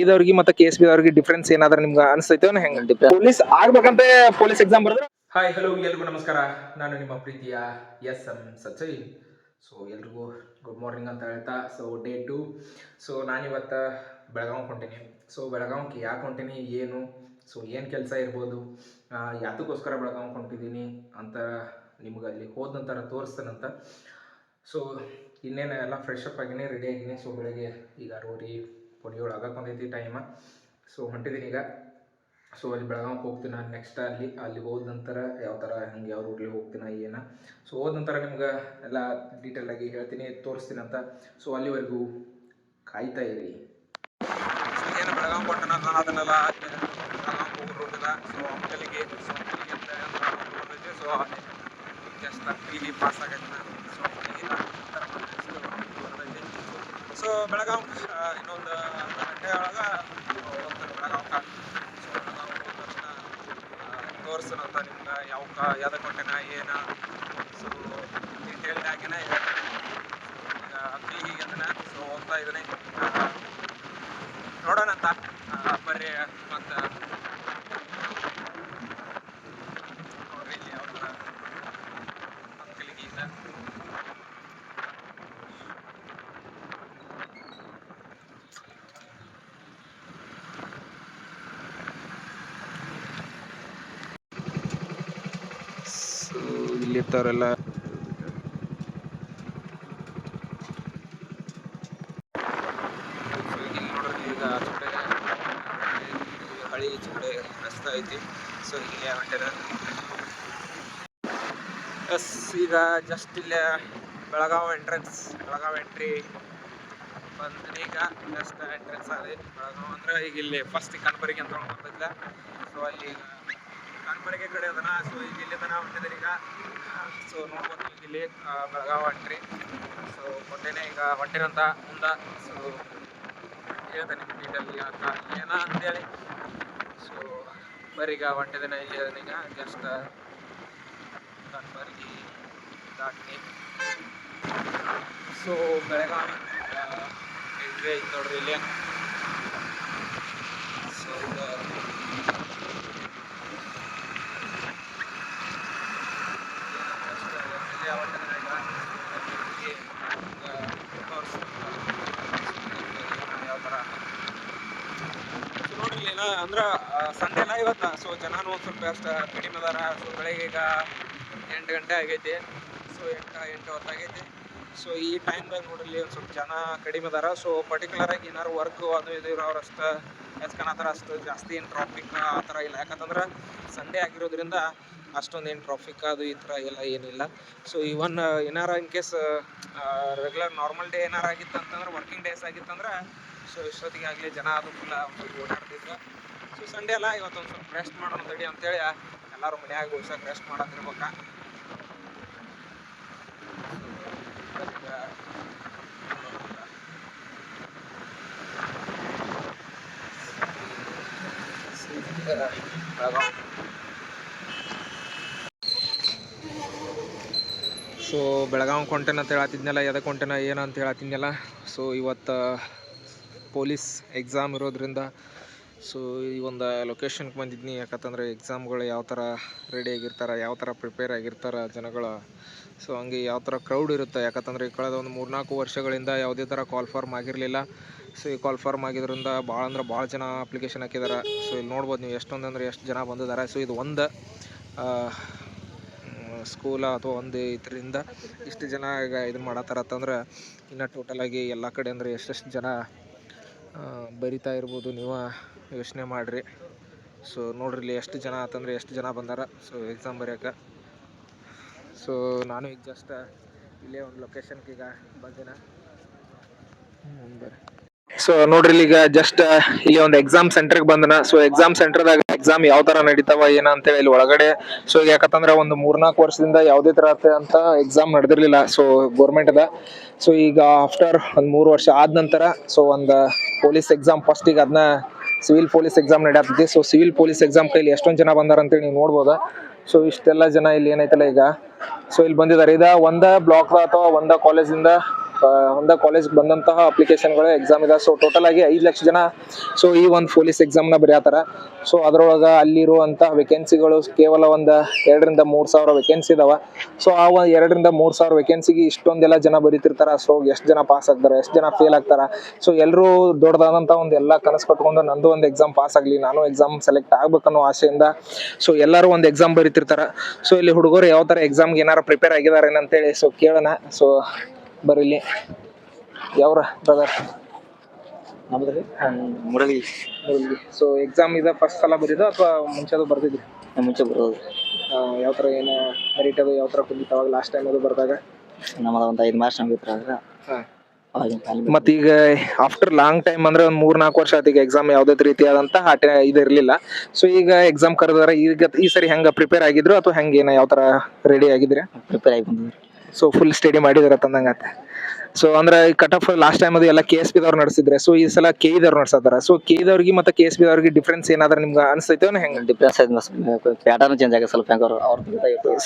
ಇದವ್ರಿಗೆ ಮತ್ತೆ KSB ಅವ್ರಿಗೆ difference ಏನಾದ್ರೂ ನಿಮ್ಗೆ ಅನ್ಸ್ತೈತೆ ಹೆಂಗ್ ಪೊಲೀಸ್ ಆಗ್ಬೇಕಂತ ಪೊಲೀಸ್ ಎಕ್ಸಾಮ್ ಬರೆದ್ರೆ? ಹಾಯ್ ಹಲೋ ಎಲ್ರಿಗೂ ನಮಸ್ಕಾರ. ನಾನು ನಿಮ್ಮ ಪ್ರೀತಿಯ ಎಂ ಸಚೈ. ಸೊ ಎಲ್ರಿಗೂ ಗುಡ್ ಮಾರ್ನಿಂಗ್ ಅಂತ ಹೇಳ್ತಾ, ಸೊ ಡೇ 2. ಸೊ ನಾನಿವತ್ತು ಬೆಳಗಾವಿಗೆ ಹೊಂಟೀನಿ. ಸೊ ಬೆಳಗಾವಿಗೆ ಯಾಕೆ ಹೊಂಟೀನಿ, ಏನು, ಸೊ ಏನು ಕೆಲಸ ಇರ್ಬೋದು, ಯಾತಕ್ಕೋಸ್ಕರ ಬೆಳಗಾವಿಗೆ ಹೊಂಟಿದ್ದೀನಿ ಅಂತ ನಿಮ್ಗೆ ಅಲ್ಲಿ ಹೋದ ನಂತರ ತೋರಿಸ್ತೇನಂತ. ಸೊ ಇನ್ನೇನು ಎಲ್ಲ ಫ್ರೆಶ್ ಅಪ್ ಆಗಿನಿ, ರೆಡಿ ಆಗಿನಿ. ಸೊ ಬೆಳಗ್ಗೆ ಈಗ 6:47 ಆಗಕ್ಕೆ ಬಂದೈತಿ ಟೈಮ. ಸೊ ಹೊಂಟಿದ್ದೀನಿ ಈಗ. ಸೊ ಅಲ್ಲಿ ಬೆಳಗಾವಿಗೆ ಹೋಗ್ತೀನಿ ನಾನು. ನೆಕ್ಸ್ಟ್ ಅಲ್ಲಿ ಹೋದ ನಂತರ ಯಾವ ಥರ ಹಂಗೆ ಯಾವ ರೂಟ್ಲಿ ಹೋಗ್ತೀನಿ ಏನು, ಸೊ ಹೋದ ನಂತರ ನಿಮ್ಗೆ ಎಲ್ಲ ಡೀಟೇಲಾಗಿ ಹೇಳ್ತೀನಿ, ತೋರಿಸ್ತೀನಿ ಅಂತ. ಸೊ ಅಲ್ಲಿವರೆಗೂ ಕಾಯ್ತಾ ಇರಿ. ಏನು ಬೆಳಗಾವಿ ಕೊಟ್ಟನ ಅದನ್ನೆಲ್ಲ ಬೆಳಗಾವಿ ಹೋಗೋ ರೂಟದ. ಸೊ ಅಂಕಲಿಗೆ ಅಂತ ಬರ್ತೈತೆ. ಸೊ ಜಸ್ಟ್ ಇಲ್ಲಿ ಪಾಸ್ ಆಗೈತೆ ನಾನು. ಸೊ ಬರ್ತೈತಿ. ಸೊ ಬೆಳಗಾವಿ ಇನ್ನೊಂದು ಅರ್ಧ ಗಂಟೆ ಒಳಗೆ ಹೋಗ್ತಾರೆ ಬೆಳಗಾವಿ. ತೋರಿಸೋಣಂತ ನಿಮ್ಗೆ ಯಾವ್ದಕ್ಕೆ ಕೊಟ್ಟೆನ ಏನು, ಸೊ ಡೀಟೇಲ್ಡಾಗಿನ ಹೇಳ್ತೀನಿ. ಈಗ ಹೀಗೆ ಅದನ್ನ ಸೊ ಹೋಗ್ತಾ ಇದ್ದೀನಿ, ನೋಡೋಣಂತ. ಬರ್ರಿ ಮತ್ತು ನೋಡ್ರಿ ಇಲ್ಲಿ ಯಾವ ಥರ ಅಂಕಲಿಗೆ ಇದೆ. ಇಲ್ಲಿರ್ತಾವರೆಲ್ಲ ಇಲ್ಲಿ ನೋಡ್ರಿ, ಈಗ ಹಳಿ ಕಡೆ ರಸ್ತೆ ಐತಿ. ಸೊ ಇಲ್ಲೇ ಹೊಂಟೇನ. ಎಸ್, ಈಗ ಜಸ್ಟ್ ಇಲ್ಲೇ ಬೆಳಗಾವಿ ಎಂಟ್ರಿ ಬಂದ್ರಿ. ಈಗ ಜಸ್ಟ್ ಎಂಟ್ರೆನ್ಸ್ ಆಗಿ ಬೆಳಗಾವಿ ಅಂದ್ರೆ ಈಗ ಇಲ್ಲಿ ಫಸ್ಟ್ ಕಣಬರಿಗೆ ಅಂತ ಬರ್ತೈತಿಲ್ಲ. ಸೊ ಅಲ್ಲಿ ಈಗ ಕಣಬರಿಗೆ ಕಡೆ ಅದನ್ನ. ಸೊ ಈಗ ಇಲ್ಲಿಂದ ಹೊಂಟಿದ್ರೆ ಈಗ. ಸೊ ನೋಡ್ಬೋದು ಈಗ ಇಲ್ಲಿ ಬೆಳಗಾವಿ ಎಂಟ್ರಿ. ಸೊ ಹೊಂಟೇನೆ ಈಗ ಹೊಂಟೇನಂತ ಮುಂದೆ. ಸೊ ಹೇಳ್ತೇನೆ ಡೀಟೇಲ್ ಏನ ಅಂತೇಳಿ. ಸೊ ಬರೀಗ ಹೊಂಟಿದ್ದೇನೆ ಇಲ್ಲಿ ಅದನ್ನೀಗ ಜಸ್ಟ್ ಕಣಬರಿಗೆ ದಾಟಿ. ಸೊ ಬೆಳಗಾವಿ ಎಂಟ್ರಿ ಐತೆ ನೋಡ್ರಿ ಇಲ್ಲಿ. ಸೊ ಇದು ಯಾವ ಥರ ನೋಡ್ರಿ ಏನ ಅಂದ್ರೆ ಸಂಡೇ ಅಲ್ಲ ಇವತ್ತು. ಸೊ ಜನನೂ ಒಂದು ಸ್ವಲ್ಪ ಅಷ್ಟು ಕಡಿಮೆ ಅದಾರ. ಸೊ ಬೆಳಗ್ಗೆ ಈಗ 8 ಗಂಟೆ ಆಗೈತಿ. ಸೊ 8 ಹೊತ್ತಾಗೈತಿ. ಸೊ ಈ ಟೈಮ್ದಾಗ ನೋಡ್ರಿ ಒಂದು ಸ್ವಲ್ಪ ಜನ ಕಡಿಮೆ ಅದಾರ. ಸೊ ಪರ್ಟಿಕ್ಯುಲರಾಗಿ ಏನಾರು ವರ್ಕ್ ಅದು ಇದು ಇರೋರು ಅಷ್ಟು ಎತ್ಕೊಳತ್ತಾರ. ಅಷ್ಟು ಜಾಸ್ತಿ ಏನು ಟ್ರಾಫಿಕ್ ಆ ಥರ ಇಲ್ಲ. ಯಾಕಂತಂದ್ರೆ ಸಂಡೇ ಆಗಿರೋದ್ರಿಂದ ಅಷ್ಟೊಂದು ಏನು ಟ್ರಾಫಿಕ್ ಅದು ಈ ಥರ ಎಲ್ಲ ಏನಿಲ್ಲ. ಸೊ ಇವನ್ ಏನಾರ in case regular normal day ಏನಾರು ಆಗಿತ್ತು ಅಂತಂದ್ರೆ, ವರ್ಕಿಂಗ್ ಡೇಸ್ ಆಗಿತ್ತಂದ್ರೆ, ಸೊ ಇಷ್ಟೊತ್ತಿಗೆ ಆಗಲಿ ಜನ ಅದು ಫುಲ್ಲ ಸ್ವಲ್ಪ ಓಡಾಡ್ತಿದ್ರು. ಸೊ ಸಂಡೇ ಅಲ್ಲ, ಇವತ್ತೊಂದು ಸ್ವಲ್ಪ ರೆಸ್ಟ್ ಮಾಡೋಣ ತಡಿ ಅಂತೇಳಿ ಎಲ್ಲರೂ ಮನ್ಯಾಗ ಉಳ್ಸಕ್ಕೆ ರೆಸ್ಟ್ ಮಾಡೋದಿರ್ಬೇಕ. ಸೊ ಬೆಳಗಾವಿ ಹೊಂಟೇನ ಅಂತ ಹೇಳತ್ತಿದ್ನಲ್ಲ, ಎದಕ್ಕೆ ಹೊಂಟೇನ ಏನು ಅಂತ ಹೇಳತ್ತಿದ್ನಲ್ಲ. ಸೊ ಇವತ್ತು ಪೊಲೀಸ್ ಎಕ್ಸಾಮ್ ಇರೋದ್ರಿಂದ ಸೊ ಈ ಒಂದು ಲೊಕೇಶನ್ಗೆ ಬಂದಿದ್ನಿ. ಯಾಕಂತಂದರೆ ಎಕ್ಸಾಮ್ಗಳು ಯಾವ ಥರ ರೆಡಿ ಆಗಿರ್ತಾರೆ, ಯಾವ ಥರ ಪ್ರಿಪೇರ್ ಆಗಿರ್ತಾರೆ ಜನಗಳು. ಸೊ ಹಂಗೆ ಯಾವ ಥರ ಕ್ರೌಡ್ ಇರುತ್ತೆ. ಯಾಕಂತಂದರೆ ಈ ಕಳೆದ ಒಂದು 3-4 ವರ್ಷಗಳಿಂದ ಯಾವುದೇ ಥರ ಕಾಲ್ ಫಾರ್ಮ್ ಆಗಿರಲಿಲ್ಲ. ಸೊ ಈ ಕಾಲ್ ಫಾರ್ಮ್ ಆಗಿದ್ರಿಂದ ಭಾಳ ಜನ ಅಪ್ಲಿಕೇಶನ್ ಹಾಕಿದ್ದಾರೆ. ಸೊ ಇಲ್ಲಿ ನೋಡ್ಬೋದು ನೀವು ಎಷ್ಟು ಜನ ಬಂದಿದ್ದಾರೆ. ಸೊ ಇದು ಒಂದು ಸ್ಕೂಲ ಅಥವಾ ಒಂದು ಇದರಿಂದ ಇಷ್ಟು ಜನ ಈಗ ಇದನ್ನು ಮಾಡತ್ತಾರ ಅಂತಂದ್ರೆ, ಇನ್ನು ಟೋಟಲಾಗಿ ಎಲ್ಲ ಕಡೆ ಅಂದರೆ ಎಷ್ಟೆಷ್ಟು ಜನ ಬರಿತಾ ಇರ್ಬೋದು ನೀವು ಯೋಚನೆ ಮಾಡಿರಿ. ಸೊ ನೋಡ್ರಿ ಇಲ್ಲಿ ಎಷ್ಟು ಜನ ಆತಂದ್ರೆ ಎಷ್ಟು ಜನ ಬಂದಾರ ಸೊ ಎಕ್ಸಾಮ್ ಬರೆಯೋಕೆ. ಸೊ ನಾನು ಈಗ ಜಸ್ಟ್ ಇಲ್ಲೇ ಒಂದು ಲೊಕೇಶನ್ಗೆ ಈಗ ಬಂದಿನ. ಬರ್ರಿ. ಸೊ ನೋಡ್ರಿ ಈಗ ಜಸ್ಟ್ ಇಲ್ಲಿ ಒಂದು ಎಕ್ಸಾಮ್ ಸೆಂಟರ್ಗೆ ಬಂದನ. ಸೊ ಎಕ್ಸಾಮ್ ಸೆಂಟರ್ದಾಗ ಎಕ್ಸಾಮ್ ಯಾವ ತರ ನಡೀತಾವ ಏನ ಅಂತೇಳಿ ಇಲ್ಲಿ ಒಳಗಡೆ. ಸೊ ಯಾಕಂತಂದ್ರೆ ಒಂದು 3-4 ವರ್ಷದಿಂದ ಯಾವುದೇ ತರ ಅಂತ ಎಕ್ಸಾಮ್ ನಡೆದಿರ್ಲಿಲ್ಲ. ಸೊ ಗೌರ್ಮೆಂಟ್ ಅದ. ಸೊ ಈಗ ಆಫ್ಟರ್ ಒಂದು 3 ವರ್ಷ ಆದ ನಂತರ ಸೊ ಒಂದು ಪೊಲೀಸ್ ಎಕ್ಸಾಮ್ ಫಸ್ಟ್ ಈಗ ಅದನ್ನ ಸಿವಿಲ್ ಪೊಲೀಸ್ ಎಕ್ಸಾಮ್ ನಡೆಯತ್ತೈತಿ. ಸೊ ಸಿವಿಲ್ ಪೊಲೀಸ್ ಎಕ್ಸಾಮ್ ಕೈಲಿ ಎಷ್ಟೊಂದು ಜನ ಬಂದಾರ ಅಂತೇಳಿ ನೀವು ನೋಡ್ಬೋದ. ಸೊ ಇಷ್ಟೆಲ್ಲ ಜನ ಇಲ್ಲಿ ಏನೈತಲ್ಲ ಈಗ ಸೊ ಇಲ್ಲಿ ಬಂದಿದ್ದಾರೆ. ಇದ ಒಂದ ಬ್ಲಾಕ್ ಅಥವಾ ಒಂದ ಕಾಲೇಜಿಂದ ಹೊಂದ ಕಾಲೇಜ್ಗೆ ಬಂದಂತಹ ಅಪ್ಲಿಕೇಶನ್ಗಳು ಎಕ್ಸಾಮ್ ಇದೆ. ಸೊ ಟೋಟಲ್ ಆಗಿ 5 ಲಕ್ಷ ಜನ ಸೊ ಈ ಒಂದು ಪೊಲೀಸ್ ಎಕ್ಸಾಮ್ನ ಬರೆಯತ್ತಾರ. ಸೊ ಅದ್ರೊಳಗೆ ಅಲ್ಲಿರುವಂತಹ ವೇಕೆನ್ಸಿಗಳು ಕೇವಲ ಒಂದು 2 ರಿಂದ 3 ಸಾವಿರ ವೇಕೆನ್ಸಿ ಇದಾವ. ಸೊ ಆ 2 ರಿಂದ 3 ಸಾವಿರ ವೇಕೆನ್ಸಿಗೆ ಇಷ್ಟೊಂದೆಲ್ಲ ಜನ ಬರೀತಿರ್ತಾರ. ಸೊ ಎಷ್ಟು ಜನ ಪಾಸ್ ಆಗ್ತಾರೆ, ಎಷ್ಟು ಜನ ಫೇಲ್ ಆಗ್ತಾರ. ಸೊ ಎಲ್ಲರೂ ದೊಡ್ಡದಾದಂಥ ಒಂದು ಎಲ್ಲ ಕನಸು ಕಟ್ಕೊಂಡು ನಂದು ಒಂದು ಎಕ್ಸಾಮ್ ಪಾಸ್ ಆಗಲಿ, ನಾನು ಎಕ್ಸಾಮ್ ಸೆಲೆಕ್ಟ್ ಆಗ್ಬೇಕನ್ನೋ ಆಸೆಯಿಂದ ಸೊ ಎಲ್ಲರೂ ಒಂದು ಎಕ್ಸಾಮ್ ಬರೀತಿರ್ತಾರ. ಸೊ ಇಲ್ಲಿ ಹುಡುಗರು ಯಾವ ಥರ ಎಕ್ಸಾಮ್ಗೆ ಏನಾರು ಪ್ರಿಪೇರ್ ಆಗಿದ್ದಾರೆ ಅಂತೇಳಿ ಸೊ ಕೇಳೋಣ. ಸೊ ಬರೀಲಿ ಯಾವ್ರ ಬ್ರದರ್ ನಮ್ದ್ರಿ ಮುರಳಿ. ಸೊ ಎಕ್ಸಾಮ್ ಇದೆ ಫಸ್ಟ್ ಸಲ ಬರೀದು ಅಥವಾ ಮುಂಚೆದು ಬರ್ದಿದ್ರಿ? ಮುಂಚೆ ಬರೋದು ಯಾವ ಥರ ಏನು ಮೆರಿಟ್ ಅದು ಯಾವ ಥರ ಕುಂದಿತ್ತು ಅವಾಗ ಲಾಸ್ಟ್ ಟೈಮ್ ಅದು ಬರ್ದಾಗ? ನಮ್ಮದ ಒಂದು 5 ಮಾರ್ಕ್ಸ್ ನಮ್ಗಿತ್ತು ಆದ್ರೆ ಮತ್ತೀಗ ಆಫ್ಟರ್ ಲಾಂಗ್ ಟೈಮ್ ಅಂದ್ರೆ ಒಂದು 3-4 ವರ್ಷ ಆಯ್ತು ಈಗ ಎಕ್ಸಾಮ್ ಯಾವುದೇ ರೀತಿಯಾದಂತಹ ಇದು ಇರಲಿಲ್ಲ. ಸೊ ಈಗ ಎಕ್ಸಾಮ್ ಕರೆದಾರ. ಈಗ ಈ ಸರಿ ಹೆಂಗೆ ಪ್ರಿಪೇರ್ ಆಗಿದ್ರು ಅಥವಾ ಹೆಂಗೇನ ಯಾವ ಥರ ರೆಡಿ ಆಗಿದ್ರಿ? ಪ್ರಿಪೇರ್ ಆಗಿ ಬಂದಿದ್ರಿ. ಸೊ ಫುಲ್ ಸ್ಟಡಿ ಮಾಡಿದಾರ ತಂದಂಗತ್ತೆ. ಸೊ ಅಂದ್ರೆ ಕಟ್ ಆಫ್ ಲಾಸ್ಟ್ ಟೈಮ್ ಅದು ಎಲ್ಲ KSP ದವ್ರು ನಡೆಸಿದ್ರೆ, ಸೊ ಈ ಸಲ KE ದವ್ರು ನಡೆಸತ್ತಾರ. ಸೊ KE ದವ್ರಿಗೆ ಮತ್ತೆ KSP ದವ್ರಿಗೆ ಡಿಫ್ರೆನ್ಸ್ ಏನಾದ್ರು ನಿಮ್ಗೆ ಅನಿಸ್ತೈತೆ ಹೆಂಗೆ? ಡಿಫ್ರೆನ್ಸ್ ಪ್ಯಾಟರ್ನ್ ಚೇಂಜ್ ಆಗುತ್ತೆ ಸ್ವಲ್ಪ. ಹೆಂಗ ಅವ್ರ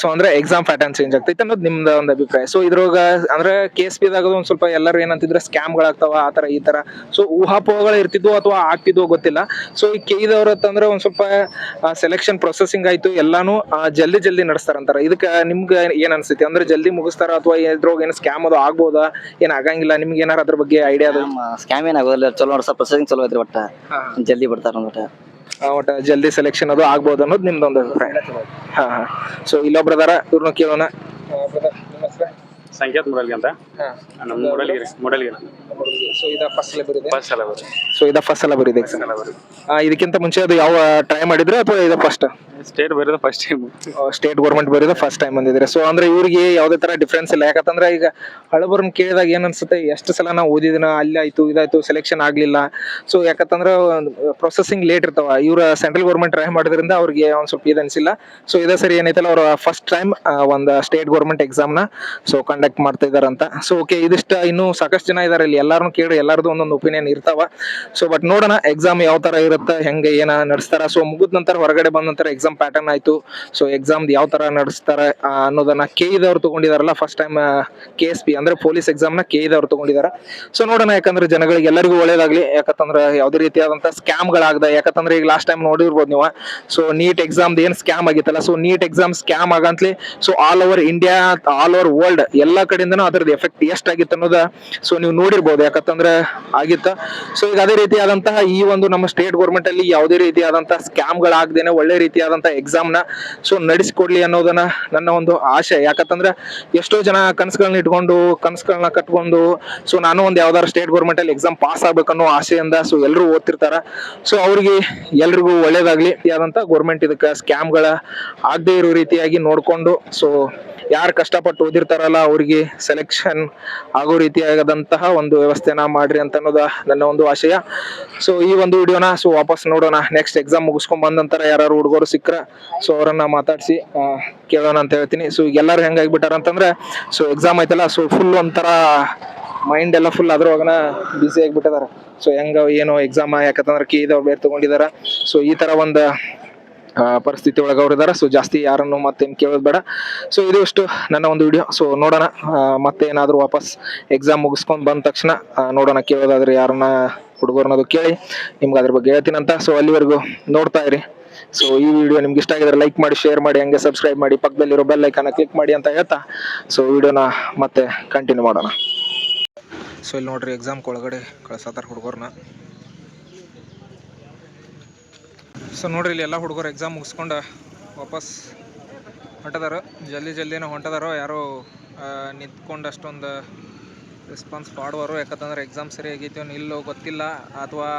ಸೊ ಅಂದ್ರೆ ಎಕ್ಸಾಮ್ ಪ್ಯಾಟರ್ನ್ ಚೇಂಜ್ ಆಗ್ತೈತೆ ಅನ್ನೋದು ನಿಮ್ದು ಒಂದು ಅಭಿಪ್ರಾಯ. ಸೊ ಇದ್ರೊಳಗ ಅಂದ್ರೆ KSP ದಾಗ ಒಂದು ಸ್ವಲ್ಪ ಎಲ್ಲರೂ ಏನಂತಿದ್ರೆ ಸ್ಕ್ಯಾಮ್ಗಳಾಗ್ತಾವ ಆ ಥರ ಈ ಥರ. ಸೊ ಊಹಾಪೋಹಗಳು ಇರ್ತಿದ್ವು ಅಥವಾ ಆಗ್ತಿದ್ವು ಗೊತ್ತಿಲ್ಲ. ಸೊ ಈ KE ದವ್ರು ಅಂತಂದ್ರೆ ಒಂದು ಸ್ವಲ್ಪ ಸೆಲೆಕ್ಷನ್ ಪ್ರೊಸೆಸಿಂಗ್ ಆಯ್ತು ಎಲ್ಲಾನು ಜಲ್ದಿ ನಡೆಸ್ತಾರಂತಾರ. ಇದಕ್ಕೆ ನಿಮ್ಗೆ ಏನ್ ಅನ್ಸುತ್ತೆ? ಅಂದ್ರೆ ಜಲ್ದಿ ಮುಗಿಸ್ತಾರ ಅಥವಾ ಇದ್ರೊಳಗೆ ಏನು ಸ್ಕ್ಯಾಮ್ ಅದು ಆಗ್ಬೋದಾ, ಏನ್ ಆಗಂಗಿಲ್ಲ? ನಿಮ್ಗೆ ಏನಾರ ಅದ್ರ ಬಗ್ಗೆ ಐಡಿಯಾ ಅದು? ಸ್ಕ್ಯಾಮ್ ಏನಾಗೋದಿಲ್ಲ, ಚಲೋ ನೋಡ್ಸ ಪ್ರೊಸೆಸಿಂಗ್ ಚಲೋ ಐತ್ರಿ. ಒಟ್ಟ ಜಲ್ದಿ ಬಿಡ್ತಾರ ಒಟ್ಟ ಜಲ್ದಿ ಸೆಲೆಕ್ಷನ್ ಅದು ಆಗ್ಬೋದು ಅನ್ನೋದು ನಿಮ್ದೊಂದು ಅಭಿಪ್ರಾಯ. ಹಾ. ಸೊ ಇಲ್ಲೊಬ್ರು ಅದಾರ, ಇವ್ರನ್ನ ಕೇಳೋಣ. ಸಂಕೇತ್ ಮುರಳಿ ಅಂತ. ನಮ್ಮ ಮೂಡಲಗಿರಿ. ಸೊ ಇದ ಫಸ್ಟ್ ಸಲ ಬರೀದೆ? ಸೊ ಇದ ಫಸ್ಟ್ ಸಲ ಬರೀದೆ ಎಕ್ಸಾಮ್? ಇದಕ್ಕಿಂತ ಮುಂಚೆ ಅದು ಯಾವ ಟ್ರೈ ಮಾಡಿದ್ರೆ ಅಥವಾ ಇದು ಫಸ್ಟ್? ಸ್ಟೇಟ್ ಬರೋದು ಫಸ್ಟ್ ಟೈಮ್. ಸ್ಟೇಟ್ ಗೌರ್ಮೆಂಟ್ ಬರೋದು ಫಸ್ಟ್ ಟೈಮ್ ಬಂದಿದ್ರೆ. ಸೊ ಅಂದ್ರೆ ಇವ್ರಿಗೆ ಯಾವುದೇ ತರ ಡಿಫ್ರೆನ್ಸ್ ಇಲ್ಲ. ಯಾಕಂತಂದ್ರೆ ಈಗ ಹಳಬರ್ನ ಕೇಳಿದಾಗ ಏನ್ ಅನ್ಸುತ್ತೆ, ಎಷ್ಟು ಸಲ ನಾವು ಓದಿದಿನ ಅಲ್ಲಿ ಆಯ್ತು ಇದಾಯ್ತು ಸೆಲೆಕ್ಷನ್ ಆಗ್ಲಿಲ್ಲ. ಸೊ ಯಾಕಂತಂದ್ರೆ ಪ್ರೊಸೆಸಿಂಗ್ ಲೇಟ್ ಇರ್ತಾವ. ಇವ್ರ ಸೆಂಟ್ರಲ್ ಗೌರ್ಮೆಂಟ್ ಟ್ರೈ ಮಾಡೋದ್ರಿಂದ ಅವ್ರಿಗೆ ಒಂದ್ ಸ್ವಲ್ಪ ಇದು ಅನ್ಸಿಲ್ಲ. ಸೊ ಇದೇ ಸರಿ ಏನೈತಲ್ಲ ಅವ್ರ ಫಸ್ಟ್ ಟೈಮ್ ಒಂದು ಸ್ಟೇಟ್ ಗೌರ್ಮೆಂಟ್ ಎಕ್ಸಾಮ್ ನ ಸೊ ಕಂಡಕ್ಟ್ ಮಾಡ್ತಾ ಇದಾರಂತ. ಸೊ ಓಕೆ, ಇದಿಷ್ಟ ಇನ್ನೂ ಸಾಕಷ್ಟು ಜನ ಇದಾರೆ ಇಲ್ಲಿ. ಎಲ್ಲಾರನು ಕೇಳಿ ಎಲ್ಲಾರ್ದು ಒಂದೊಂದು ಒಪಿನಿಯನ್ ಇರ್ತಾವ. ಸೊ ಬಟ್ ನೋಡೋಣ ಎಕ್ಸಾಮ್ ಯಾವ ತರ ಇರುತ್ತೆ, ಹೆಂಗೆ ಏನ ನಡೆಸ್ತಾರ. ಸೊ ಮುಗಿದ ನಂತರ ಹೊರಗಡೆ ಬಂದ ನಂತರ ಎಕ್ಸಾಮ್ ಪ್ಯಾಟರ್ನ್ ಆಯ್ತು, ಸೊ ಎಕ್ಸಾಮ್ ಯಾವ ತರ ನಡೆಸ್ತಾರೆ ಅನ್ನೋದನ್ನ KE ದವ್ರು ತಗೊಂಡಿದಾರಲ್ಲ ಫಸ್ಟ್ ಟೈಮ್. KSP ಅಂದ್ರೆ ಪೊಲೀಸ್ ಎಕ್ಸಾಮ್ ನ KE ದವ್ರು ತಗೊಂಡಿದಾರ. ಸೊ ನೋಡೋಣ, ಯಾಕಂದ್ರೆ ಜನಗಳಿಗೆ ಎಲ್ಲರಿಗೂ ಒಳ್ಳೇದಾಗ್ಲಿ. ಯಾಕಂತಂದ್ರೆ ಯಾವ್ದೇ ರೀತಿಯಾದಂತ ಸ್ಕ್ಯಾಮ್ಗಳಾಗದ. ಯಾಕಂತಂದ್ರೆ ಈಗ ಲಾಸ್ಟ್ ಟೈಮ್ ನೋಡಿರ್ಬೋದು ನೀವು, ಸೊ ನೀಟ್ ಎಕ್ಸಾಮ್ ಏನ್ ಸ್ಕ್ಯಾಮ್ ಆಗಿತ್ತಲ್ಲ, ಸೊ ನೀಟ್ ಎಕ್ಸಾಮ್ ಸ್ಕ್ಯಾಮ್ ಆಗಂತ್ಲಿ so all over India, all over world ಎಲ್ಲ ಕಡೆಯಿಂದನೂ ಅದ್ರದ್ದು ಎಫೆಕ್ಟ್ ಎಷ್ಟಾಗಿತ್ತು ಅನ್ನೋದ ಸೊ ನೀವು ನೋಡಿರ್ಬೋದು. ಯಾಕಂತಂದ್ರೆ ಆಗಿತ್ತ. ಸೊ ಈಗ ಅದೇ ರೀತಿಯಾದಂತಹ ಈ ಒಂದು ನಮ್ಮ ಸ್ಟೇಟ್ ಗೌರ್ಮೆಂಟ್ ಅಲ್ಲಿ ಯಾವುದೇ ರೀತಿಯಾದಂತಹ ಸ್ಕ್ಯಾಮ್ಗಳಾಗದೇನೆ ಒಳ್ಳೆ ರೀತಿಯಾದಂತಹ ಎಕ್ಸಾಮ್ ನ ಸೊ ನಡೆಸಿಕೊಡ್ಲಿ ಅನ್ನೋದನ್ನ ನನ್ನ ಒಂದು ಆಶೆ. ಯಾಕಂತಂದ್ರೆ ಎಷ್ಟೋ ಜನ ಕನಸುಗಳನ್ನ ಇಟ್ಕೊಂಡು ಕನಸುಗಳನ್ನ ಕಟ್ಕೊಂಡು ಸೊ ನಾನು ಒಂದು ಯಾವ್ದಾರು ಸ್ಟೇಟ್ ಗೌರ್ಮೆಂಟ್ ಅಲ್ಲಿ ಎಕ್ಸಾಮ್ ಪಾಸ್ ಆಗ್ಬೇಕನ್ನೋ ಆಸೆಯಿಂದ ಸೊ ಎಲ್ಲರೂ ಓದ್ತಿರ್ತಾರ. ಸೊ ಅವ್ರಿಗೆ ಎಲ್ರಿಗೂ ಒಳ್ಳೇದಾಗ್ಲಿ. ಆದಂತ ಗೌರ್ಮೆಂಟ್ ಇದಕ್ಕೆ ಸ್ಕ್ಯಾಮ್ಗಳ ಆಗದೆ ಇರೋ ರೀತಿಯಾಗಿ ನೋಡ್ಕೊಂಡು ಸೊ ಯಾರು ಕಷ್ಟಪಟ್ಟು ಓದಿರ್ತಾರಲ್ಲ ಅವ್ರಿಗೆ ಸೆಲೆಕ್ಷನ್ ಆಗೋ ರೀತಿಯಾದಂತಹ ಒಂದು ವ್ಯವಸ್ಥೆನ ಮಾಡ್ರಿ ಅಂತ ಅನ್ನೋದು ನನ್ನ ಒಂದು ಆಶಯ. ಸೊ ಈ ಒಂದು ವಿಡಿಯೋನ ಸೊ ವಾಪಸ್ ನೋಡೋಣ. ನೆಕ್ಸ್ಟ್ ಎಕ್ಸಾಮ್ ಮುಗಿಸ್ಕೊಂಡ್ ಬಂದ ನಂತರ ಯಾರು ಹುಡುಗರು ಸಿಕ್ಕ್ರ ಸೊ ಅವರನ್ನ ಮಾತಾಡಿಸಿ ಕೇಳೋಣ ಅಂತ ಹೇಳ್ತೀನಿ. ಸೊ ಎಲ್ಲರೂ ಹೆಂಗಾಗ್ಬಿಟ್ಟಾರ ಅಂತಂದ್ರೆ ಸೊ ಎಕ್ಸಾಮ್ ಆಯ್ತಲ್ಲ, ಸೊ ಫುಲ್ ಒಂಥರ ಮೈಂಡ್ ಎಲ್ಲ ಫುಲ್ ಅದ್ರೊಳಗನ ಬಿಸಿ ಆಗಿಬಿಟ್ಟಿದಾರ. ಸೊ ಹೆಂಗ ಏನೋ ಎಕ್ಸಾಮ್ ಯಾಕಂತಂದ್ರೆ KE ದವ್ರು ಬೇರೆ ತಗೊಂಡಿದಾರ. ಸೊ ಈ ತರ ಒಂದು ಪರಿಸ್ಥಿತಿ ಒಳಗೆ ಅವ್ರು ಇದಾರೆ. ಸೊ ಜಾಸ್ತಿ ಯಾರನ್ನು ಮತ್ತೇನು ಕೇಳೋದು ಬೇಡ. ಸೊ ಇದು ಇಷ್ಟು ನನ್ನ ಒಂದು ವಿಡಿಯೋ. ಸೊ ನೋಡೋಣ ಮತ್ತೆ ಏನಾದರೂ ವಾಪಸ್ ಎಕ್ಸಾಮ್ ಮುಗಿಸ್ಕೊಂಡು ಬಂದ ತಕ್ಷಣ ನೋಡೋಣ, ಕೇಳೋದಾದ್ರೆ ಯಾರನ್ನ ಹುಡುಗರನ್ನದು ಕೇಳಿ ನಿಮ್ಗೆ ಅದ್ರ ಬಗ್ಗೆ ಹೇಳ್ತೀನಂತ. ಸೊ ಅಲ್ಲಿವರೆಗೂ ನೋಡ್ತಾ ಇರಿ. ಸೊ ಈ ವಿಡಿಯೋ ನಿಮ್ಗೆ ಇಷ್ಟ ಆಗಿದ್ರೆ ಲೈಕ್ ಮಾಡಿ, ಶೇರ್ ಮಾಡಿ, ಹಂಗೆ ಸಬ್ಸ್ಕ್ರೈಬ್ ಮಾಡಿ, ಪಕ್ಕದಲ್ಲಿರೋ ಬೆಲ್ ಐಕಾನ ಕ್ಲಿಕ್ ಮಾಡಿ ಅಂತ ಹೇಳ್ತಾ ಸೊ ವಿಡಿಯೋನ ಮತ್ತೆ ಕಂಟಿನ್ಯೂ ಮಾಡೋಣ. ಸೊ ಇಲ್ಲಿ ನೋಡ್ರಿ ಎಕ್ಸಾಮ್ಗೆ ಒಳಗಡೆ ಕಳ್ಸತ್ತಾರ ಹುಡುಗರನ್ನ. ಸೊ ನೋಡ್ರಿ ಇಲ್ಲಿ ಎಲ್ಲ ಹುಡುಗರು ಎಕ್ಸಾಮ್ ಮುಗಿಸ್ಕೊಂಡು ವಾಪಸ್ ಹೊಂಟದಾರ. ಜಲ್ದಿನೇ ಹೊಂಟದಾರೋ. ಯಾರೋ ನಿಂತ್ಕೊಂಡು ಅಷ್ಟೊಂದು ರೆಸ್ಪಾನ್ಸ್ ಮಾಡುವರು. ಯಾಕಂತಂದ್ರೆ ಎಕ್ಸಾಮ್ ಸರಿ ಆಗೈತಿ ಇಲ್ಲೋ ಗೊತ್ತಿಲ್ಲ, ಅಥವಾ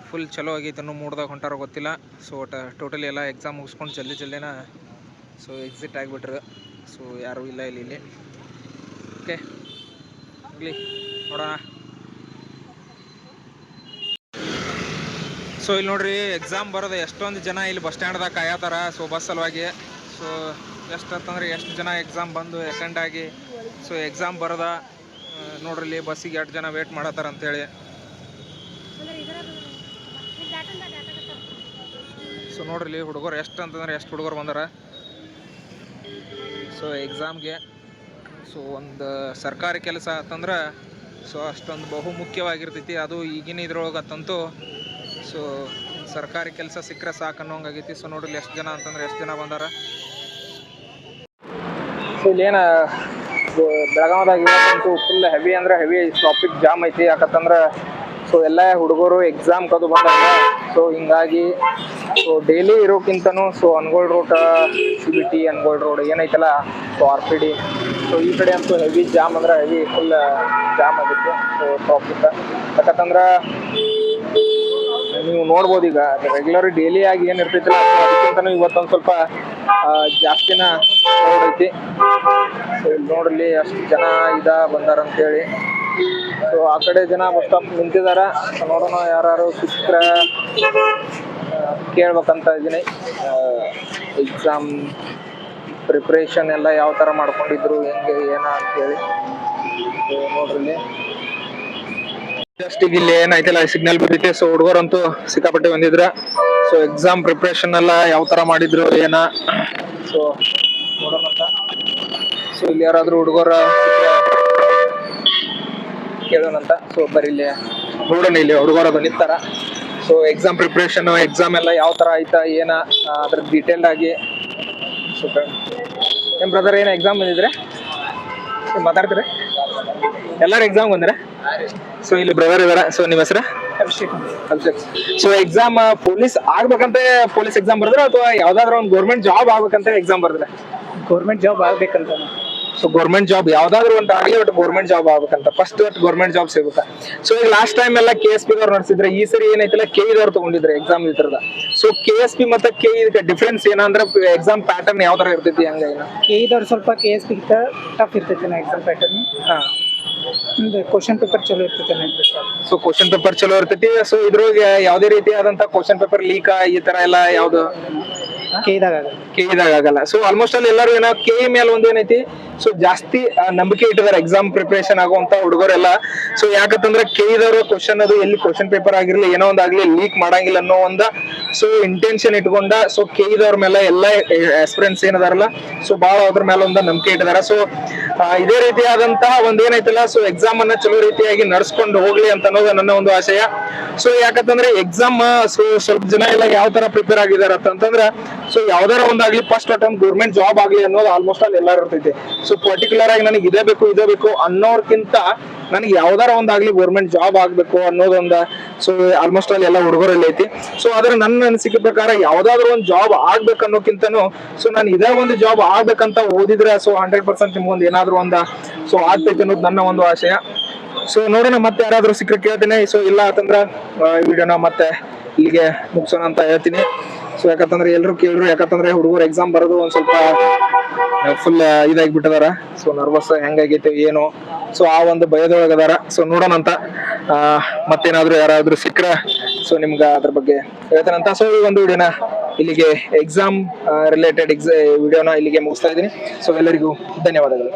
ಫುಲ್ ಚಲೋ ಆಗೈತಿ ಅನ್ನೋ ಮೂಡ್ದಾಗ ಹೊಂಟಾರೋ ಗೊತ್ತಿಲ್ಲ. ಸೊ ಟೋಟಲಿ ಎಲ್ಲ ಎಕ್ಸಾಮ್ ಮುಗಿಸ್ಕೊಂಡು ಜಲ್ದಿನ ಸೊ ಎಕ್ಸಿಟ್ ಆಗಿಬಿಟ್ರು. ಸೊ ಯಾರೂ ಇಲ್ಲ ಇಲ್ಲಿ. ಓಕೆ ಆಗಲಿ, ನೋಡೋಣ. ಸೊ ಇಲ್ಲಿ ನೋಡ್ರಿ ಎಕ್ಸಾಮ್ ಬರೋದು ಎಷ್ಟೊಂದು ಜನ ಇಲ್ಲಿ ಬಸ್ ಸ್ಟ್ಯಾಂಡ್ದಾಗ ಕಾಯತ್ತಾರ. ಸೊ ಬಸ್ ಸಲುವಾಗಿ ಸೊ ಎಷ್ಟಂತಂದ್ರೆ ಎಷ್ಟು ಜನ ಎಕ್ಸಾಮ್ ಬಂದು ಅಟೆಂಡ್ ಆಗಿ ಸೊ ಎಕ್ಸಾಮ್ ಬರೋದ ನೋಡ್ರಿ. ಇಲ್ಲಿ ಬಸ್ಸಿಗೆ 8 ಜನ ವೇಟ್ ಮಾಡತ್ತಾರ ಅಂತೇಳಿ. ಸೊ ನೋಡ್ರಿ ಇಲ್ಲಿ ಹುಡುಗರು ಎಷ್ಟು ಅಂತಂದ್ರೆ ಎಷ್ಟು ಹುಡುಗರು ಬಂದಾರ ಸೊ ಎಕ್ಸಾಮ್ಗೆ. ಸೊ ಒಂದು ಸರ್ಕಾರಿ ಕೆಲಸ ಆತಂದ್ರೆ ಸೊ ಅಷ್ಟೊಂದು ಬಹು ಮುಖ್ಯವಾಗಿರ್ತೈತಿ. ಅದು ಈಗಿನ ಇದ್ರೊಳಗತ್ತಂತೂ ಸೊ ಸರ್ಕಾರಿ ಕೆಲಸ ಸಿಕ್ಕರೆ ಸಾಕು ಅನ್ನೋಂಗಾಗೈತಿ. ಸೊ ನೋಡ್ರಿ ಎಷ್ಟು ಜನ ಅಂತಂದ್ರೆ ಎಷ್ಟು ಜನ ಬಂದಾರ. ಸೊ ಇಲ್ಲೇನು ಬೆಳಗಾವದಾಗ ಇವತ್ತಂತೂ ಫುಲ್ ಹೆವಿ ಅಂದ್ರೆ ಹೆವಿ ಟ್ರಾಫಿಕ್ ಜಾಮ್ ಐತಿ. ಯಾಕಂತಂದ್ರೆ ಸೊ ಎಲ್ಲ ಹುಡುಗರು ಎಕ್ಸಾಮ್ ಕದು ಬಂದಾಗ ಸೊ ಹಿಂಗಾಗಿ ಸೊ ಡೈಲಿ ಇರೋಕ್ಕಿಂತನೂ so Angol road CBT Angol road ಏನೈತಲ್ಲ ಸೊ RPD ಸೊ ಈ ಕಡೆ ಅಂತೂ ಹೆವಿ ಜಾಮ್ ಅಂದ್ರೆ ಹೆವಿ ಫುಲ್ ಜಾಮ್ ಆಗೈತಿ. ಸೊ ಟ್ರಾಫಿಕ್ ಯಾಕಂತಂದ್ರೆ ನೀವು ನೋಡ್ಬೋದು ಈಗ ರೆಗ್ಯುಲರ್ ಡೈಲಿ ಆಗಿ ಏನು ಇರ್ತೈತಿಲ್ಲ ಅದಕ್ಕಿಂತನೂ ಇವತ್ತೊಂದು ಸ್ವಲ್ಪ ಜಾಸ್ತಿನ ರೋಡ್ ಐತಿ. ಸೊ ಇಲ್ಲಿ ನೋಡ್ರಿ ಅಷ್ಟು ಜನ ಬಂದಾರ ಅಂತೇಳಿ. ಸೊ ಆ ಕಡೆ ಜನ ಬಸ್ ಸ್ಟಾಪ್ ನಿಂತಿದಾರ. ನೋಡೋಣ ಯಾರು ಸಿಕ್ಕ್ರ ಕೇಳ್ಬೇಕಂತ ಇದೀನಿ. ಎಕ್ಸಾಮ್ ಪ್ರಿಪ್ರೇಷನ್ ಎಲ್ಲ ಯಾವ ಥರ ಮಾಡ್ಕೊಂಡಿದ್ರು ಹೆಂಗೆ ಏನ ಅಂತೇಳಿ. ಸೊ ನೋಡ್ರಿ ಜಸ್ಟ್ ಈಗ ಇಲ್ಲಿ ಏನೈತಿಲ್ಲ ಸಿಗ್ನಲ್ ಬಿದ್ದೈತೆ. ಸೊ ಹುಡುಗರಂತೂ ಸಿಕ್ಕಾಪಟ್ಟೆ ಬಂದಿದ್ರ. ಸೊ ಎಕ್ಸಾಮ್ ಪ್ರಿಪ್ರೇಷನ್ ಎಲ್ಲ ಯಾವ ಥರ ಮಾಡಿದ್ರು ಏನ ಸೊ ನೋಡೋಣ ಅಂತ. ಸೊ ಇಲ್ಲಿ ಯಾರಾದ್ರೂ ಹುಡುಗರ ಕೇಳೋಣಂತ. ಸೊ ಬರೀ ಇಲ್ಲಿ ನೋಡೋಣ ಇಲ್ಲಿ ಹುಡುಗರು ನಿಂತಾರ. ಸೊ ಎಕ್ಸಾಮ್ ಪ್ರಿಪ್ರೇಷನ್ ಎಕ್ಸಾಮ್ ಎಲ್ಲ ಯಾವ ಥರ ಆಯ್ತಾ ಏನ ಅದ್ರ ಡೀಟೇಲ್ಡ್ ಆಗಿ. ಸೊ ಏನ್ ಬ್ರದರ್ ಏನು ಎಕ್ಸಾಮ್ ಬಂದಿದ್ರೆ ಮಾತಾಡ್ತೀರಿ? ಎಲ್ಲರೂ ಎಕ್ಸಾಮ್ ಬಂದ್ರೆ? ಸೊ ಇಲ್ಲಿ ಬ್ರದರ್ ಇದಾರ. ಸೊ ನಿಮ್ಮ ಹೆಸರು? ಅಭಿಷೇಕ್. ಸೊ ಎಕ್ಸಾಮ್ ಪೊಲೀಸ್ ಆಗ್ಬೇಕಂತ ಪೊಲೀಸ್ ಎಕ್ಸಾಮ್ ಬರ್ದ್ರೆ ಅಥವಾ ಯಾವ್ದಾದ್ರು ಒಂದು ಗೌರ್ಮೆಂಟ್ ಜಾಬ್ ಆಗ್ಬೇಕಂತ ಎಕ್ಸಾಮ್ ಬರ್ದ್ರೆ? ಗೌರ್ಮೆಂಟ್ ಜಾಬ್ ಆಗ್ಬೇಕಂತ. ಸೊ ಗೌರ್ಮೆಂಟ್ ಜಾಬ್ ಯಾವ್ದಾದ್ರು ಒಂದು ಆಗಲಿ ಒಟ್ಟು ಗೌರ್ಮೆಂಟ್ ಜಾಬ್ ಆಗ್ಬೇಕಂತ ಫಸ್ಟ್ ಒಟ್ಟು ಗೌರ್ಮೆಂಟ್ ಜಾಬ್ ಸಿಗುತ್ತಾ. ಸೊ ಈಗ ಲಾಸ್ಟ್ ಟೈಮ್ ಎಲ್ಲ KSP ಅವ್ರು ನಡೆಸಿದ್ರೆ, ಈ ಸರಿ ಏನೈತಿಲ್ಲ KE ದವ್ರು ತಗೊಂಡಿದ್ರೆ ಎಕ್ಸಾಮ್ ಈ ತರದ. ಸೊ KSP ಮತ್ತೆ KE ಡಿಫ್ರೆನ್ಸ್ ಏನಂದ್ರೆ ಎಕ್ಸಾಮ್ ಪ್ಯಾಟರ್ನ್ ಯಾವ ತರ ಇರ್ತೈತಿ ಹಂಗ ಏನ? KE ಸ್ವಲ್ಪ KSP ಗಿಂತ ಟಫ್ ಇರ್ತೈತೆ ಎಕ್ಸಾಮ್ ಪ್ಯಾಟರ್ನ್. ಕ್ವಶನ್ ಪೇಪರ್ ಚಲೋ ಇರ್ತೈತೆ. ಸೊ ಕ್ವಶನ್ ಪೇಪರ್ ಚಲೋ ಇರ್ತೈತಿ. ಸೊ ಇದ್ರೊಳಗೆ ಯಾವ್ದೇ ರೀತಿ ಆದಂತ ಕ್ವಶನ್ ಪೇಪರ್ ಲೀಕ್ ಈ ತರ ಎಲ್ಲ ಯಾವ್ದು KE ಆಗಲ್ಲ. ಸೊ ಆಲ್ಮೋಸ್ಟ್ ಅಲ್ಲಿ ಎಲ್ಲರೂ ಏನೋ KE ಮೇಲೆ ಒಂದು ಏನೈತಿ ಸೊ ಜಾಸ್ತಿ ನಂಬಿಕೆ ಇಟ್ಟಿದ್ದಾರೆ ಎಕ್ಸಾಮ್ ಪ್ರಿಪರೇಷನ್ ಆಗುವಂತ ಹುಡುಗರೆಲ್ಲ. ಸೊ ಯಾಕಂತಂದ್ರೆ KE ದವರು ಕ್ವಶನ್ ಅದು ಎಲ್ಲಿ ಕ್ವಶನ್ ಪೇಪರ್ ಆಗಿರ್ಲಿ ಏನೋ ಒಂದಾಗ್ಲಿ ಲೀಕ್ ಮಾಡಂಗಿಲ್ಲ ಅನ್ನೋ ಒಂದು ಸೊ ಇಂಟೆನ್ಷನ್ ಇಟ್ಕೊಂಡ ಸೊ KE ದವ್ರ ಮೇಲೆ ಎಲ್ಲ ಎಕ್ಸ್ಪೀರಿಯನ್ಸ್ ಏನದಾರಲ್ಲ ಸೊ ಬಹಳ ಅದ್ರ ಮೇಲೆ ಒಂದು ನಂಬಿಕೆ ಇಟ್ಟಿದ್ದಾರೆ. ಸೊ ಇದೇ ರೀತಿಯಾದಂತಹ ಒಂದ್ ಏನೈತಲ್ಲ ಸೊ ಎಕ್ಸಾಮ್ ಅನ್ನ ಚಲೋ ರೀತಿಯಾಗಿ ನಡ್ಸ್ಕೊಂಡು ಹೋಗ್ಲಿ ಅಂತ ಅನ್ನೋದು ನನ್ನ ಒಂದು ಆಶಯ. ಸೊ ಯಾಕಂತಂದ್ರೆ ಎಕ್ಸಾಮ್ ಸೊ ಸ್ವಲ್ಪ ಜನ ಎಲ್ಲ ಯಾವ ತರ ಪ್ರಿಪೇರ್ ಆಗಿದಾರ ಅಂತಂದ್ರೆ ಸೊ ಯಾವ್ದಾರ ಒಂದಾಗ್ಲಿ ಫಸ್ಟ್ ಅಟೆಂಪ್ಟ್ ಗೌರ್ಮೆಂಟ್ ಜಾಬ್ ಆಗ್ಲಿ ಅನ್ನೋದು ಆಲ್ಮೋಸ್ಟ್ ಅಲ್ಲಿ ಎಲ್ಲಾರು ಇರ್ತೈತಿ. ಸೊ ಪರ್ಟಿಕ್ಯುಲರ್ ಆಗಿ ನನಗೆ ಇದೇ ಬೇಕು ಅನ್ನೋರ್ಕಿಂತ ನನಗೆ ಯಾವ್ದಾರ ಒಂದಾಗ್ಲಿ ಗೌರ್ಮೆಂಟ್ ಜಾಬ್ ಆಗ್ಬೇಕು ಅನ್ನೋದೊಂದ ಸೊ ಆಲ್ಮೋಸ್ಟ್ ಅಲ್ಲಿ ಎಲ್ಲ ಹುಡುಗರಲ್ಲಿ ಐತಿ. ಸೊ ಆದ್ರೆ ನನ್ನ ಅನಿಸಿಕೆ ಪ್ರಕಾರ ಯಾವ್ದಾದ್ರು ಒಂದು ಜಾಬ್ ಆಗ್ಬೇಕು ಅನ್ನೋಕ್ಕಿಂತನೂ ಸೊ ನಾನು ಇದೇ ಒಂದು ಜಾಬ್ ಆಗ್ಬೇಕಂತ ಓದಿದ್ರೆ ಸೊ 100% ನಿಮ್ಗೊಂದು ಏನಾದ್ರು ಒಂದ ಸೊ ಆಗ್ತೈತಿ ಅನ್ನೋದು ನನ್ನ ಒಂದು ಆಶಯ. ಸೊ ನೋಡೋಣ ಮತ್ತೆ ಯಾರಾದ್ರೂ ಸಿಕ್ಕರೆ ಕೇಳ್ತೀನಿ. ಸೊ ಇಲ್ಲ ಅಂತಂದ್ರ ವಿಡಿಯೋನ ಮತ್ತೆ ಇಲ್ಲಿಗೆ ಮುಗಿಸೋಣ ಅಂತ ಹೇಳ್ತೀನಿ. ಸೊ ಯಾಕಂತಂದ್ರೆ ಎಲ್ರು ಕೇಳ್ರು, ಯಾಕಂತಂದ್ರೆ ಹುಡುಗರು ಎಕ್ಸಾಮ್ ಬರೋದು ಒಂದ್ ಸ್ವಲ್ಪ ಫುಲ್ ಇದಾಗಿಬಿಟ್ಟದಾರ. ಸೊ ನರ್ವಸ್ ಹೆಂಗಾಗೈತೆ ಏನು ಸೊ ಆ ಒಂದು ಭಯದೊಳಗದಾರ. ಸೊ ನೋಡೋಣ ಅಂತ ಮತ್ತೇನಾದ್ರು ಯಾರಾದ್ರೂ ಸಿಕ್ಕರೆ ಸೊ ನಿಮ್ಗ ಅದ್ರ ಬಗ್ಗೆ ಹೇಳ್ತಾನಂತ. ಸೊ ಈ ಒಂದು ವಿಡಿಯೋನ ಇಲ್ಲಿಗೆ ಎಕ್ಸಾಮ್ ರಿಲೇಟೆಡ್ ವಿಡಿಯೋನ ಇಲ್ಲಿಗೆ ಮುಗಿಸ್ತಾ ಇದ್ದೀನಿ. ಸೊ ಎಲ್ಲರಿಗೂ ಧನ್ಯವಾದಗಳು.